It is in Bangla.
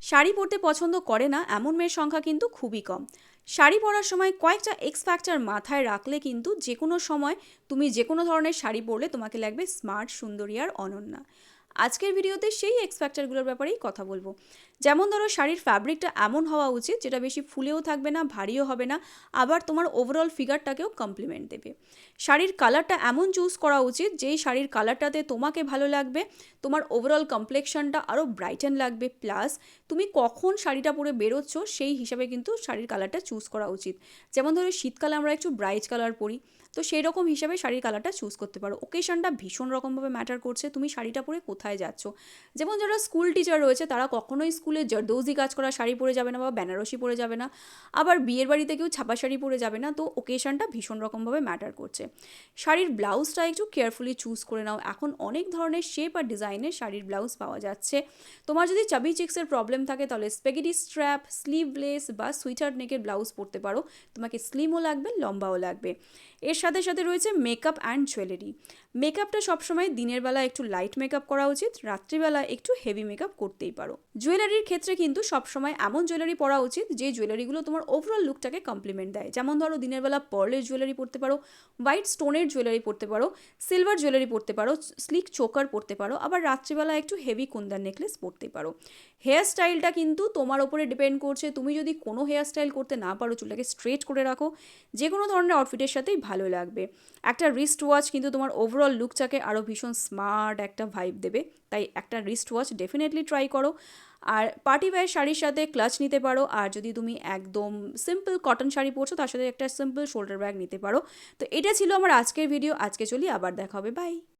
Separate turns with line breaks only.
শাড়ি পরতে পছন্দ করে না এমন মেয়ের সংখ্যা কিন্তু খুবই কম। শাড়ি পরার সময় কয়েকটা এক্স ফ্যাক্টর মাথায় রাখলে কিন্তু যে কোনো সময় তুমি যে কোনো ধরনের শাড়ি পরলে তোমাকে লাগবে স্মার্ট, সুন্দরী আর অনন্যা। আজকের ভিডিওতে সেই এক্স ফ্যাক্টরগুলোর ব্যাপারেই কথা বলবো। যেমন ধরো, শাড়ির ফ্যাব্রিকটা এমন হওয়া উচিত যেটা বেশি ফুলেও থাকবে না, ভারীও হবে না, আবার তোমার ওভারঅল ফিগারটাকেও কমপ্লিমেন্ট দেবে। শাড়ির কালারটা এমন চুজ করা উচিত যেই শাড়ির কালারটাতে তোমাকে ভালো লাগবে, তোমার ওভারঅল কমপ্লেকশনটা আরও ব্রাইটেন লাগবে, প্লাস তুমি কখন শাড়িটা পরে বেরোচ্ছ সেই হিসাবে কিন্তু শাড়ির কালারটা চুজ করা উচিত। যেমন ধরো, শীতকালে আমরা একটু ব্রাইট কালার পরি, তো সেই রকম হিসাবে শাড়ির কালারটা চুজ করতে পারো। ওকেশনটা ভীষণ রকমভাবে ম্যাটার করছে, তুমি শাড়িটা পরে কোথায় যাচ্ছ। যেমন যারা স্কুল টিচার রয়েছে তারা কখনোই স্কুলে জর্দৌজি কাজ করা শাড়ি পরে যাবে না বা বেনারসি পরে যাবে না, আবার বিয়ের বাড়িতে কেউ ছাপা শাড়ি পরে যাবে না। তো ওকেশনটা ভীষণ রকমভাবে ম্যাটার করছে। শাড়ির ব্লাউজটা একটু কেয়ারফুলি চুজ করে নাও। এখন অনেক ধরনের শেপ আর ডিজাইনের শাড়ির ব্লাউজ পাওয়া যাচ্ছে। তোমার যদি চাবি চিক্সের প্রবলেম থাকে তাহলে স্পেগেটি স্ট্র্যাপ, স্লিভলেস বা সুইটার নেকের ব্লাউজ পরতে পারো, তোমাকে স্লিমও লাগবে, লম্বাও লাগবে। এর সাথে সাথে রয়েছে মেকআপ অ্যান্ড জুয়েলারি। মেকআপটা সবসময় দিনের বেলা একটু লাইট মেকআপ করা উচিত, রাত্রিবেলা একটু হেভি মেকআপ করতেই পারো। জুয়েলারির ক্ষেত্রে কিন্তু সবসময় এমন জুয়েলারি পরা উচিত যে জুয়েলারিগুলো তোমার ওভারঅল লুকটাকে কমপ্লিমেন্ট দেয়। যেমন ধরো, দিনের বেলা পার্লের জুয়েলারি পরতে পারো, হোয়াইট স্টোনের জুয়েলারি পরতে পারো, সিলভার জুয়েলারি পরতে পারো, স্লিক চোকার পরতে পারো, আবার রাত্রিবেলা একটু হেভি কুন্দান নেকলেস পরতে পারো। হেয়ার স্টাইলটা কিন্তু তোমার ওপরে ডিপেন্ড করছে। তুমি যদি কোনো হেয়ার স্টাইল করতে না পারো, চুলটাকে স্ট্রেট করে রাখো, যে কোনো ধরনের আউটফিটের সাথেই ভালো লাগবে। একটা রিস্ট ওয়াচ কিন্তু তোমার ওভারঅল লুকটাকে আরও ভীষণ স্মার্ট একটা ভাইব দেবে, তাই একটা রিস্ট ওয়াচ ডেফিনেটলি ট্রাই করো। আর পার্টি ওয়্যার শাড়ির সাথে ক্লাচ নিতে পারো, আর যদি তুমি একদম সিম্পল কটন শাড়ি পরছো তার সাথে একটা সিম্পল শোল্ডার ব্যাগ নিতে পারো। তো এটা ছিল আমার আজকের ভিডিও। আজকে চলি, আবার দেখা হবে, বাই।